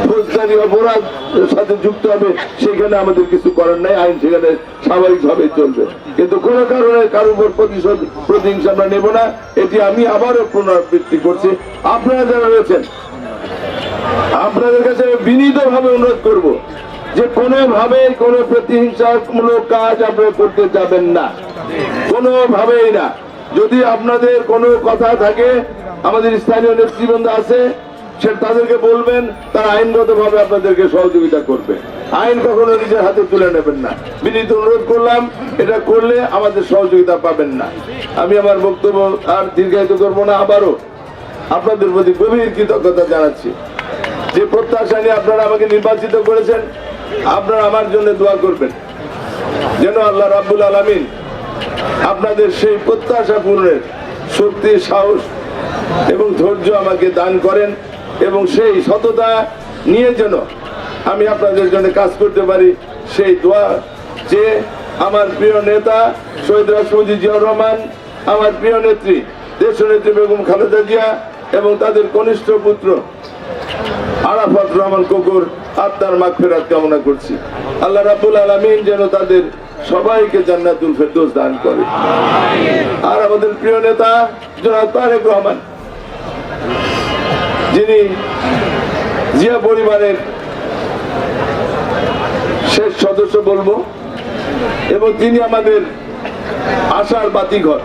ফৌজদারি অপরাধের সাথে যুক্ত হবে, সেখানে আমাদের কিছু করার নাই, আইন সেখানে স্বাভাবিকভাবে চলবে। কিন্তু কোনো কারণে কারোর উপর প্রতিহিংসা আমরা নেব না। এটি আমি আবারও পুনরাবৃত্তি করছি। আপনারা যারা রয়েছেন, আপনাদের কাছে বিনীতভাবে অনুরোধ করব যে কোনোভাবে কোনো প্রতিহিংসামূলক কাজ আপনারা করতে যাবেন না, কোনোভাবেই না। যদি আপনাদের কোনো কথা থাকে, আমাদের স্থানীয় নেতৃবৃন্দ আছে, সে তাদেরকে বলবেন, তারা আইনগতভাবে আপনাদেরকে সহযোগিতা করবে। আইন কখনো নিজের হাতে তুলে নেবেন না, বিনীত অনুরোধ করলাম। এটা করলে আমাদের সহযোগিতা পাবেন না। আমি আমার বক্তব্য আর দীর্ঘায়িত করবো না। আবারও আপনাদের প্রতি গভীর কৃতজ্ঞতা জানাচ্ছি যে প্রত্যাশা নিয়ে আপনারা আমাকে নির্বাচিত করেছেন। আপনারা আমার জন্য দোয়া করবেন যেন আল্লাহ রাব্বুল আলামিন আপনাদের সেই প্রত্যাশা পূরণের শক্তি, সাহস এবং ধৈর্য আমাকে দান করেন, এবং সেই সততা নিয়ে যেন আমি আপনাদের জন্য কাজ করতে পারি, সেই দোয়া যে আমার প্রিয় নেতা শহীদ রাষ্ট্রপতি জিয়াউর রহমান, আমার প্রিয় নেত্রী দেশনেত্রী বেগম খালেদা জিয়া এবং তাদের কনিষ্ঠ পুত্র আরাফাত রহমান কোকুর আত্মার মাগফিরাত কামনা করছি। আল্লাহ রাব্বুল আলামিন যেন তাদের সবাইকে জান্নাতুল ফেরদৌস দান করে। আর আমাদের প্রিয় নেতা জনাব তারেক রহমান, যিনি জিয়া পরিবারের শেষ সদস্য বলবো, এবং তিনি আমাদের আশার বাতিঘর।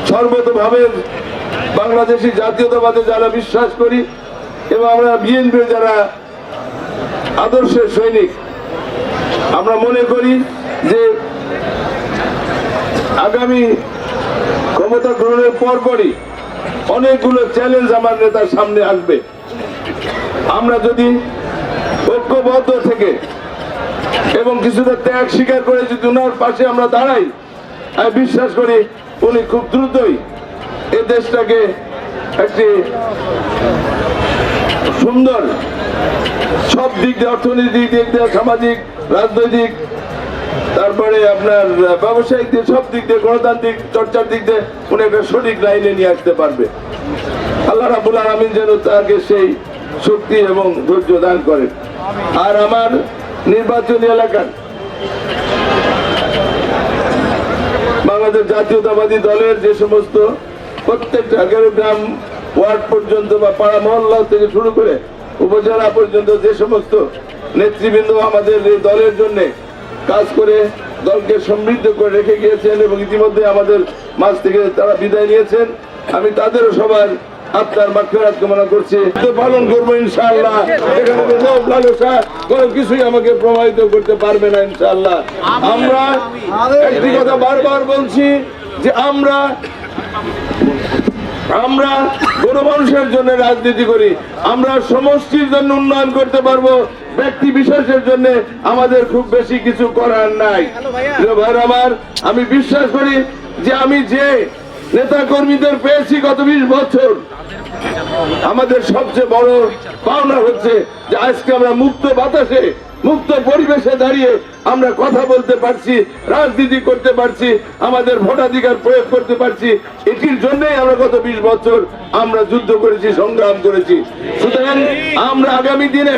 সর্বতভাবে বাংলাদেশি জাতীয়তাবাদে যারা বিশ্বাস করি এবং আমরা বিএনপি যারা আদর্শের সৈনিক, আমরা মনে করি যে আগামী ক্ষমতা গ্রহণের পরপরই অনেকগুলো চ্যালেঞ্জ আমার নেতার সামনে আসবে। আমরা যদি ঐক্যবদ্ধ থেকে এবং কিছুটা ত্যাগ স্বীকার করে যদি ওনার পাশে আমরা দাঁড়াই, আমি বিশ্বাস করি উনি খুব দ্রুতই এই দেশটাকে একটি সুন্দর সব দিক দিয়ে, অর্থনৈতিক দিক দিয়ে, সামাজিক, রাজনৈতিক, তারপরে আপনার ব্যবসায়িক দিক, সব দিক দিয়ে, গণতান্ত্রিক চর্চার দিক দিয়ে উনি একটা সঠিক লাইনে নিয়ে আসতে পারবে। আল্লাহ রাব্বুল আলামিন যেন তাকে সেই শক্তি এবং ধৈর্য দান করেন। আর আমার নির্বাচনী এলাকার বাংলাদেশ জাতীয়তাবাদী দলের যে সমস্ত প্রত্যেকটা গ্রাম, ওয়ার্ড পর্যন্ত বা পাড়া মহল্লা থেকে শুরু করে উপজেলা পর্যন্ত যে সমস্ত নেতৃবৃন্দ আমাদের এই দলের জন্য কাজ করে দলকে সমৃদ্ধ করে রেখে গিয়েছেন এবং ইতিমধ্যে আমাদের মাঝ থেকে তারা বিদায় নিয়েছেন, আমি তাদেরও সবার আত্মার মাগফিরাত কামনা করছি। পালন করবো ইনশাআল্লাহ। এখানে লোভ লালসা কোনো কিছুই আমাকে প্রভাবিত করতে পারবে না ইনশাআল্লাহ। আমরা একটি কথা বারবার বলছি যে আমরা গণমানুষের জন্য রাজনীতি করি। আমরা সমষ্টির জন্য উন্নয়ন করতে পারবো, ব্যক্তি বিশেষের জন্য আমাদের খুব বেশি কিছু করার নাই। ভাইরা আমার, আমি বিশ্বাস করি যে আমি যে নেতা কর্মীদের পেয়েছি গত 20 বছর, আমাদের সবচেয়ে বড় পাওনা হচ্ছে যে আজকে আমরা মুক্ত বাতাসে, মুক্ত পরিবেশে দাঁড়িয়ে আমরা কথা বলতে পারছি, রাজনীতি করতে পারছি, আমাদের ভোটাধিকার প্রয়োগ করতে পারছি। এটির জন্যই আমরা গত 20 বছর আমরা যুদ্ধ করেছি, সংগ্রাম করেছি। সুতরাং আমরা আগামী দিনে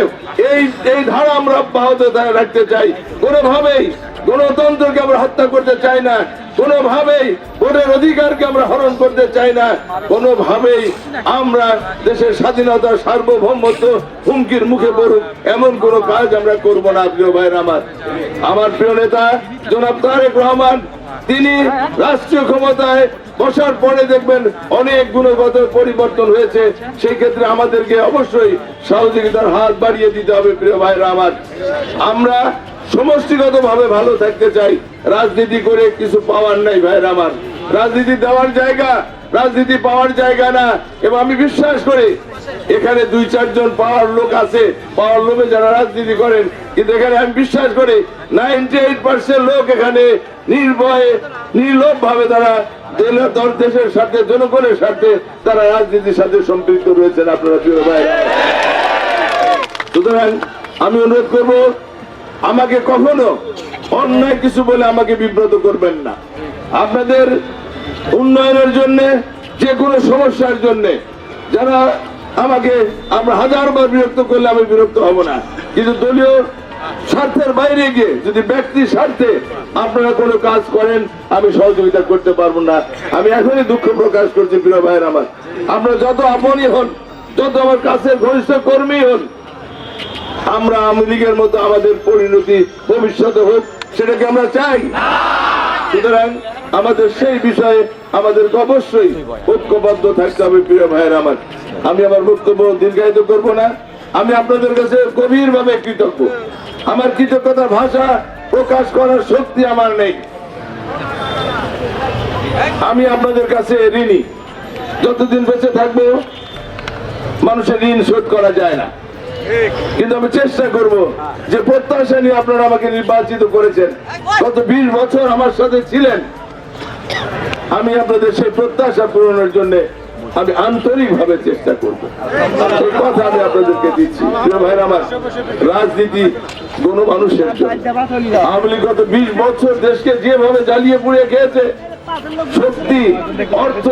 এই ধারা আমরা অব্যাহত রাখতে চাই। কোনোভাবেই গণতন্ত্রকে আমরা হত্যা করতে চাই না, কোনোভাবেই ভোটের অধিকারকে আমরা হরণ করতে চাই না, কোনোভাবেই আমরা দেশের স্বাধীনতা, সার্বভৌমত্ব হুমকির মুখে পড়ুক এমন কোনো কাজ আমরা করব না। প্রিয় ভাইরা আমার প্রিয় নেতা জনাব তারেক রহমান, তিনি রাষ্ট্রীয় ক্ষমতায় বসার পরে দেখবেন অনেক গুণগত পরিবর্তন হয়েছে। সেই ক্ষেত্রে আমাদেরকে অবশ্যই সহযোগিতার হাত বাড়িয়ে দিতে হবে। প্রিয় ভাইরা আমার, আমরা সমষ্টিগতভাবে ভালো থাকতে চাই, রাজনীতি করে কিছু পাওয়ার নাই। ভাইরা আমার, রাজনীতি দেওয়ার জায়গা, রাজনীতি পাওয়ার জায়গা না। এবং আমি বিশ্বাস করি এখানে 2-4 জন পাওয়ার লোক আছে, পাওয়ার লোভে যারা রাজনীতি করেন, কিন্তু এখানে আমি বিশ্বাস করি 98% লোক এখানে নির্ভয়ে, নির্লোভ ভাবে তারা দেশের সাথে, জনগণের সাথে তারা রাজনীতির সাথে সম্পৃক্ত রয়েছেন। আপনারা প্রিয় ভাই, সুতরাং আমি অনুরোধ করব, আমাকে কখনো অন্যায় কিছু বলে আমাকে বিব্রত করবেন না। আপনাদের উন্নয়নের জন্য, যে কোনো সমস্যার জন্য যারা আমাকে আমরা হাজারবার বিরক্ত করলে আমি বিরক্ত হব না, কিন্তু দলীয় স্বার্থের বাইরে গিয়ে যদি ব্যক্তির স্বার্থে আপনারা কোনো কাজ করেন আমি সহযোগিতা করতে পারবো না। আমি এখনই দুঃখ প্রকাশ করছি প্রিয় ভাইয়ের আমার, আপনারা যত আপনই হন, যত আমার কাছের ঘনিষ্ঠ কর্মী হন, আমরা আওয়ামী লীগের মতো আমাদের পরিণতি ভবিষ্যতে হোক সেটাকে আমরা চাই। সুতরাং আমাদের সেই বিষয়ে আমাদেরকে অবশ্যই ঐক্যবদ্ধ থাকতে হবে প্রিয় ভাইয়ের আমার। আমি আমার বক্তব্য দীর্ঘায়িত করব না। আমি আপনাদের কাছে গভীরভাবে কৃতজ্ঞ। আমার কৃতজ্ঞতার ভাষা প্রকাশ করার শক্তি আমার নেই। আমি আপনাদের কাছে ঋণী। যতদিন বেঁচে থাকবো মানুষের ঋণ শোধ করা যায় না, কিন্তু আমি চেষ্টা করব যে প্রত্যাশা নিয়ে আপনারা আমাকে নির্বাচিত করেছেন, গত 20 বছর আমার সাথে ছিলেন, আমি আপনাদের সেই প্রত্যাশা পূরণের জন্য আমি আন্তরিকভাবে চেষ্টা করব। এই কথা আমি আপনাদেরকে দিচ্ছি প্রিয় ভাইরা আমার। রাজনীতি গণমানুষের জন্য। আওয়ামী লীগ গত 20 বছর দেশকে যেভাবে জ্বালিয়ে পুড়িয়ে খেয়েছে, শক্তি, অর্থ,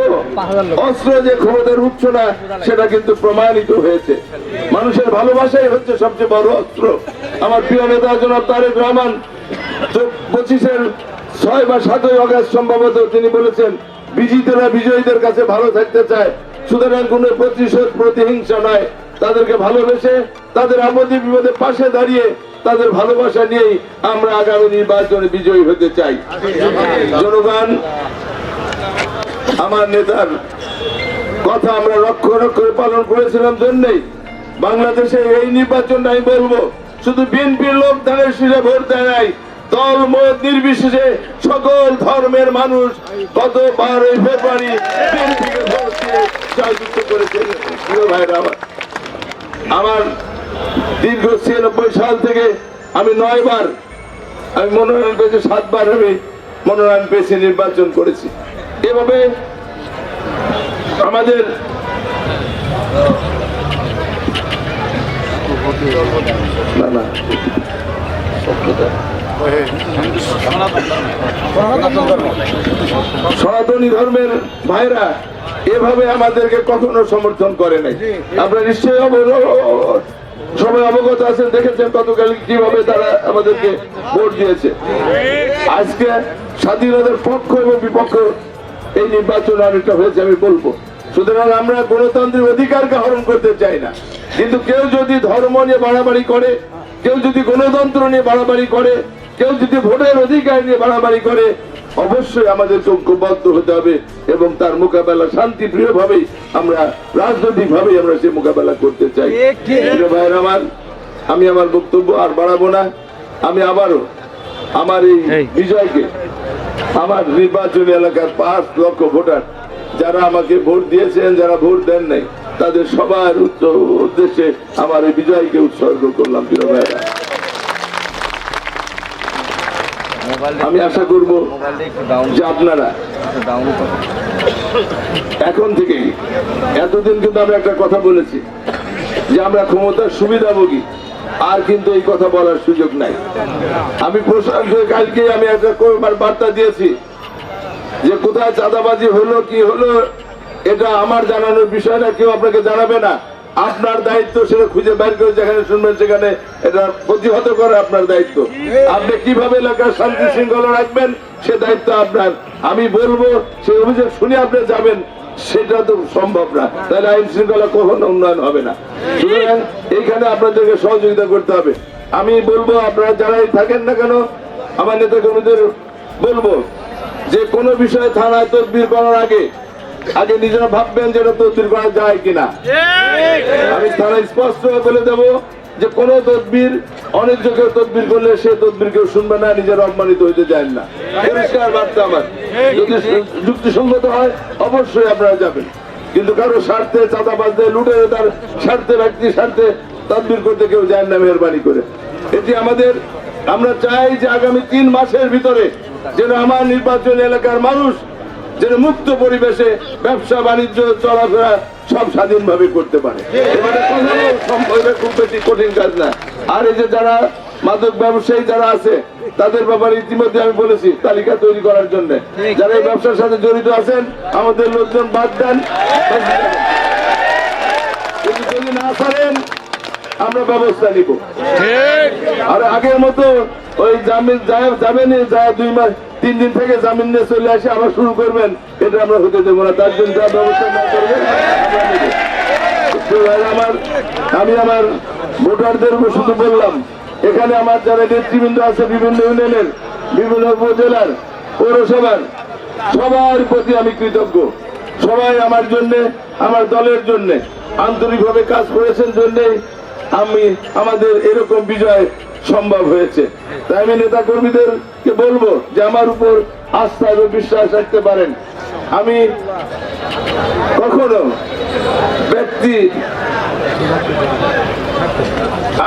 অস্ত্র যে ক্ষমতার উৎস না সেটা কিন্তু প্রমাণিত হয়েছে। মানুষের ভালোবাসাই হচ্ছে সবচেয়ে বড় অস্ত্র। আমার প্রিয় নেতা জনাব তারেক রহমান 25-এর 6 বা 7 আগস্ট সম্ভবত তিনি বলেছেন, বিজিতরা বিজয়ীদের কাছে ভালো থাকতে চায়, সুতরাং কোনো প্রতিশোধ প্রতিহিংসা নয়, তাদেরকে ভালোবেসে তাদের আপদে বিপদে পাশে দাঁড়িয়ে তাদের ভালোবাসা নিয়েই আমরা আগামী নির্বাচনে বিজয়ী হতে চাই। জনগণ আমার নেতার কথা আমরা রক্ষণ করে পালন করেছিলাম জন্যই বাংলাদেশে এই নির্বাচনটা আমি বলবো শুধু বিএনপির লোক ধানের শীষে ভোট দেয় নাই, দল মত নির্বিশেষে সকল ধর্মের মানুষ গত 12 ফেব্রুয়ারি বিএনপিকে ভোট দিয়ে জয়যুক্ত করেছে। আমার দীর্ঘ 96 সাল থেকে আমি 9 বার আমি মনোনয়ন পেয়েছি, 7 বার আমি মনোনয়ন পেয়েছি, নির্বাচন করেছি। এভাবে আমাদের সনাতনী ধর্মের ভাইরা এভাবে আমাদেরকে কখনো সমর্থন করে নাই। আপনারা নিশ্চয়ই সবাই অবগত আছেন, দেখেছেন গতকাল কিভাবে তারা আমাদেরকে ভোট দিয়েছে। আজকে স্বাধীনতার পক্ষ এবং বিপক্ষ এই নির্বাচন অনেকটা হয়েছে আমি বলবো। সুতরাং আমরা গণতান্ত্রিক অধিকারকে হরণ করতে চাই না, কিন্তু কেউ যদি ধর্ম নিয়ে বাড়াবাড়ি করে, কেউ যদি গণতন্ত্র নিয়ে বাড়াবাড়ি করে, কেউ যদি ভোটের অধিকার নিয়ে বাড়াবাড়ি করে, অবশ্যই আমাদের ঐক্যবদ্ধ হতে হবে এবং তার মোকাবেলা শান্তিপ্রিয় ভাবেই আমরা রাজনৈতিক ভাবেই আমরা সে মোকাবেলা করতে চাই। ভাইয়ের আমার, আমি আমার বক্তব্য আর বাড়াবো না। আমি আবারও আমার এই বিজয়কে আমার নির্বাচনী এলাকার 5 লক্ষ ভোটার যারা আমাকে ভোট দিয়েছেন, যারা ভোট দেন নাই, তাদের সবার উদ্দেশ্যে আমার এই বিজয়কে উৎসর্গ করলাম প্রিয় ভাইরা। আমি আশা করব যে আপনারা এখন থেকেই, এতদিন কিন্তু আমি একটা কথা বলেছি যে আমরা ক্ষমতার সুবিধাভোগী, আর কিন্তু এই কথা বলার সুযোগ নাই। আমি কালকে আমি একটা বার্তা দিয়েছি যে কোথায় চাঁদাবাজি হলো কি হলো এটা আমার জানানোর বিষয় না, কেউ আপনাকে জানাবে না। আপনার দায়িত্ব সেটা খুঁজে বের করে যেখানে শুনবেন সেখানে এটা প্রতিহত করা আপনার দায়িত্ব। আপনি কিভাবে এলাকার শান্তি শৃঙ্খলা রাখবেন সে দায়িত্ব আপনার। আমি বলবো সেই অভিযোগ শুনে আপনি যাবেন, সেটা তো সম্ভব না, তাহলে আইন শৃঙ্খলা কখনো উন্নয়ন হবে না। সুতরাং এইখানে আপনাদেরকে সহযোগিতা করতে হবে। আমি বলবো আপনারা যারাই থাকেন না কেন, আমার নেতা কর্মীদের বলবো যে কোনো বিষয়ে থানায় তদবির করার আগে নিজেরা ভাববেন যে এটা তদবির করা যায় কিনা। আমি থানায় স্পষ্ট বলে দেব যে কোন তদবির অনিচ্ছ কেউ তদবির করলে সে তদবির কেউ শুনবে না, নিজের অপমানিত হইতে চান না। পরিষ্কার বার্তা আমার। যদি যুক্তিসঙ্গত হয় অবশ্যই আপনারা যাবেন, কিন্তু কারো স্বার্থে চাঁদাবাজদের লুটে তার স্বার্থে ব্যক্তি স্বার্থে তদবির করতে কেউ যায় না মেহরবানি করে। এটি আমাদের, আমরা চাই যে আগামী 3 মাসের ভিতরে যেন আমার নির্বাচনী এলাকার মানুষ যেন মুক্ত পরিবেশে ব্যবসা বাণিজ্য চলাফেরা সব স্বাধীনভাবে করতে পারে। এবারে খুব বেশি কঠিন কাজ না। আর এই যে যারা মাদক ব্যবসায়ী যারা আছে তাদের ব্যাপারে ইতিমধ্যে আমি বলেছি তালিকা তৈরি করার জন্য। যারা এই ব্যবসার সাথে জড়িত আছেন আমাদের লোকজন বাদ দেন। যদি না পারেন আমরা ব্যবস্থা নিব। আর আগের মতো ওই জামিন যাবেন যা 2 মাস 3 দিন থেকে জামিন নিয়ে চলে আসে আবার শুরু করবেন, এটা আমরা হতে দেবো না। তার জন্য যা ব্যবস্থা না করবেন আমি আমার ভোটারদের শুধু বললাম, এখানে আমার যারা নেতৃবৃন্দ আছে বিভিন্ন ইউনিয়নের, বিভিন্ন উপজেলার, পৌরসভার, সবার প্রতি আমি কৃতজ্ঞ। সবাই আমার জন্য, আমার দলের জন্য আন্তরিকভাবে কাজ করেছেন জন্যে আমাদের এরকম বিজয় সম্ভব হয়েছে। তাই আমি নেতা কর্মীদেরকে বলবো যে আমার উপর আস্থা এবং বিশ্বাস রাখতে পারেন। আমি কখনো ব্যক্তি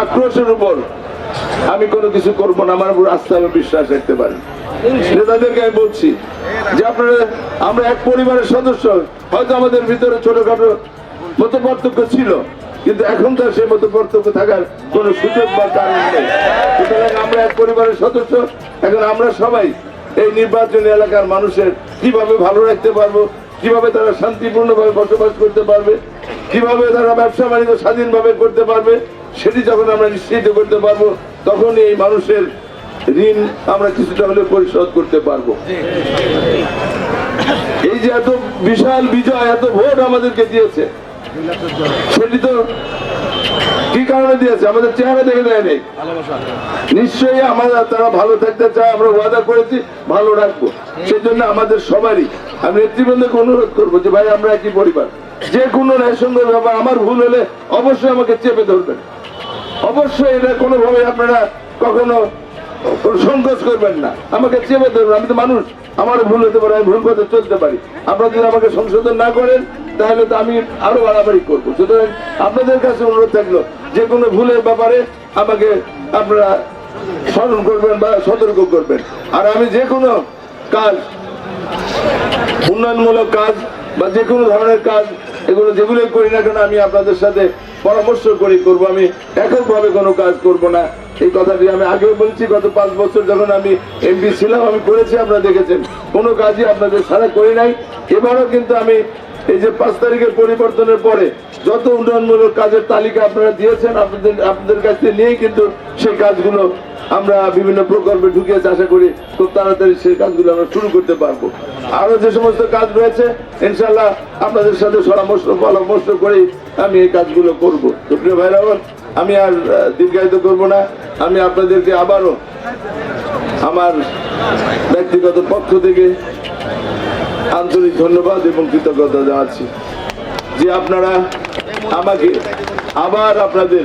আক্রোশের উপর আমি কোনো কিছু করবো না, আমার উপর আস্থা এবং বিশ্বাস রাখতে পারেন। নেতাদেরকে আমি বলছি যে আপনারা, আমরা এক পরিবারের সদস্য, হয়তো আমাদের ভিতরে ছোটখাটো মত পার্থক্য ছিল, কিন্তু এখন তো সেই মত পার্থক্য থাকার কোন সুযোগ বা কারণ নেই। সুতরাং আমরা এক পরিবারের সদস্য। এখন আমরা সবাই এই নির্বাচনী এলাকার মানুষের কিভাবে ভালো রাখতে পারবো, কিভাবে তারা শান্তিপূর্ণভাবে বসবাস করতে পারবে, কিভাবে তারা ব্যবসা বাণিজ্য স্বাধীনভাবে করতে পারবে, সেটি যখন আমরা নিশ্চিত করতে পারবো, তখনই এই মানুষের ঋণ আমরা কিছুটা হলে পরিশোধ করতে পারবো। এই যে এত বিশাল বিজয়, এত ভোট আমাদেরকে দিয়েছে, সেটি তো কি কারণে দিয়েছে? আমাদের চেহারা দেখে দেয় নেই। নিশ্চয়ই আমরা তারা ভালো থাকতে চায়, আমরা ওয়াদা করেছি ভালো রাখবো। সেই জন্য আমাদের সবারই আমি নেতৃবৃন্দকে অনুরোধ করবো যে ভাই আমরা একই পরিবার, যে কোনো ন্যায়সঙ্গত ব্যাপার আমার ভুল হলে অবশ্যই আমাকে চেপে ধরবেন। অবশ্যই এটা কোনোভাবে আপনারা কখনো সংকোচ করবেন না, আমাকে চেপে ধরবেন। আমি তো মানুষ, আমার ভুল হতে পারে, আমি ভুল পথে চলতে পারি। আপনারা যদি আমাকে সংশোধন না করেন তাহলে তো আমি আরো বাড়াবাড়ি করবো। সুতরাং আপনাদের কাছে অনুরোধ থাকলো যে কোনো ভুলের ব্যাপারে আমাকে আপনারা স্মরণ করবেন বা সতর্ক করবেন। আর আমি যে কোনো কাজ, উন্নয়নমূলক কাজ বা যে কোনো ধরনের কাজ, এগুলো যেগুলোই করি না কেন আমি আপনাদের সাথে পরামর্শ করে করবো। আমি এককভাবে কোনো কাজ করব না। এই কথাটি আমি আগেও বলছি, গত 5 বছর যখন আমি এমপি ছিলাম আমি করেছি, আপনারা দেখেছেন কোনো কাজই আপনাদের ছাড়া করি নাই। এবারও কিন্তু আমি এই যে 5 তারিখের পরিবর্তনের পরে যত উন্নয়নমূলক কাজের তালিকা আপনারা দিয়েছেন, আপনাদের কাছ থেকে নিয়েই কিন্তু সেই কাজগুলো আমরা বিভিন্ন প্রকল্পে ঢুকিয়েছি। আশা করি খুব তাড়াতাড়ি সেই কাজগুলো আমরা শুরু করতে পারবো। আরো যে সমস্ত কাজ রয়েছে ইনশাল্লাহ আপনাদের সাথে পরামর্শ করেই আমি এই কাজগুলো করবো। তো প্রিয় ভাইরা, আমি আর দীর্ঘায়িত করবো না। আমি আপনাদেরকে আবারও আমার ব্যক্তিগত পক্ষ থেকে আন্তরিক ধন্যবাদ এবং কৃতজ্ঞতা জানাচ্ছি যে আপনারা আমাকে আবার আপনাদের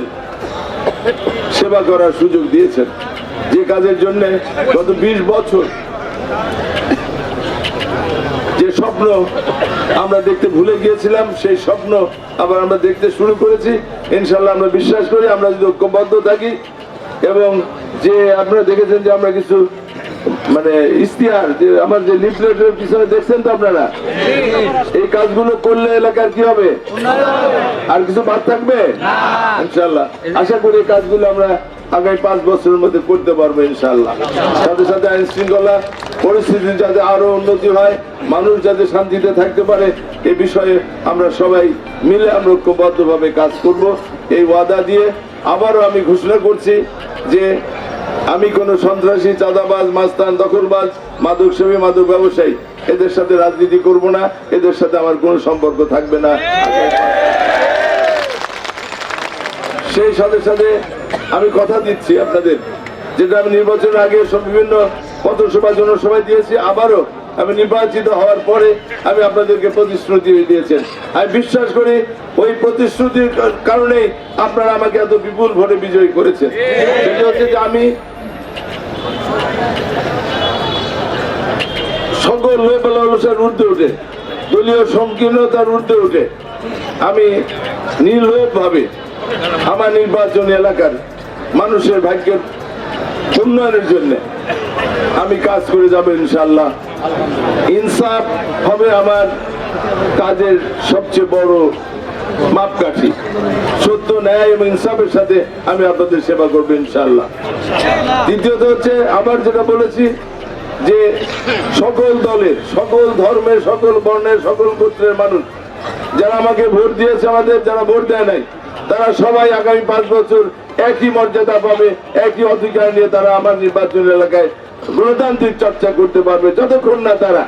সেবা করার সুযোগ দিয়েছেন। যে কাজের জন্য গত 20 বছর যে স্বপ্ন আমরা দেখতে ভুলে গিয়েছিলাম, সেই স্বপ্ন আবার আমরা দেখতে শুরু করেছি। ইনশাল্লাহ আমরা বিশ্বাস করি আমরা যদি ঐক্যবদ্ধ থাকি, এবং যে আপনারা দেখেছেন যে আমরা কিছু মানে ইশতেহার, যে আমার যে লিফলেটের পিছনে দেখছেন তো আপনারা, এই কাজগুলো করলে এলাকার কি হবে? আর কিছু বাদ থাকবে? ইনশাল্লাহ আশা করি এই কাজগুলো আমরা আগামী 5 বছরের মধ্যে করতে পারবো ইনশাল্লাহ। সাথে সাথে আইন শৃঙ্খলা পরিস্থিতি যাতে আরো উন্নতি হয়, মানুষ যাতে শান্তিতে থাকতে পারে, এই বিষয়ে আমরা সবাই মিলে আমরা ঐক্যবদ্ধভাবে কাজ করব। এই ওয়াদা দিয়ে আবারও আমি ঘোষণা করছি যে আমি কোন সন্ত্রাসী, চাঁদাবাজ, মাস্তান, দখলবাজ, মাদক সেবী, মাদক ব্যবসায়ী এদের সাথে রাজনীতি করব না। এদের সাথে আমার কোনো সম্পর্ক থাকবে না। সেই সাথে সাথে আমি কথা দিচ্ছি আপনাদের, যেটা আমি নির্বাচনের আগে বিভিন্ন পথসভা, জনসভায় দিয়েছি, আবারও আমি নির্বাচিত হওয়ার পরে আমি আপনাদেরকে প্রতিশ্রুতি দিয়েছেন। আমি বিশ্বাস করি ওই প্রতিশ্রুতির কারণেই আপনারা আমাকে এত বিপুল ভোটে বিজয়ী করেছেন। সেটা হচ্ছে যে আমি সকল লেভেল অনুসার ঊর্ধ্বে উঠে, দলীয় সংকীর্ণতার ঊর্ধ্বে উঠে আমি নির্লোভভাবে আমার নির্বাচনী এলাকার মানুষের ভাগ্যের উন্নয়নের জন্য আমি কাজ করে যাব ইনশাআল্লাহ। ইনসাফ হবে আমার কাজের সবচেয়ে বড় মাপকাঠি। সত্য, ন্যায় এবং ইনসাফের সাথে আমি আপনাদের সেবা করবো ইনশাআল্লাহ। দ্বিতীয়ত হচ্ছে আবার যেটা বলেছি যে সকল দলের, সকল ধর্মের, সকল বর্ণের, সকল গোত্রের মানুষ যারা আমাকে ভোট দিয়েছে, আমাদের যারা ভোট দেয় নাই, তারা সবাই আগামী 5 বছর একই মর্যাদা পাবে, একই অধিকার নিয়ে তারা আমার নির্বাচন এলাকায় গণতান্ত্রিক চর্চা করতে পারবে, যতক্ষণ না তারা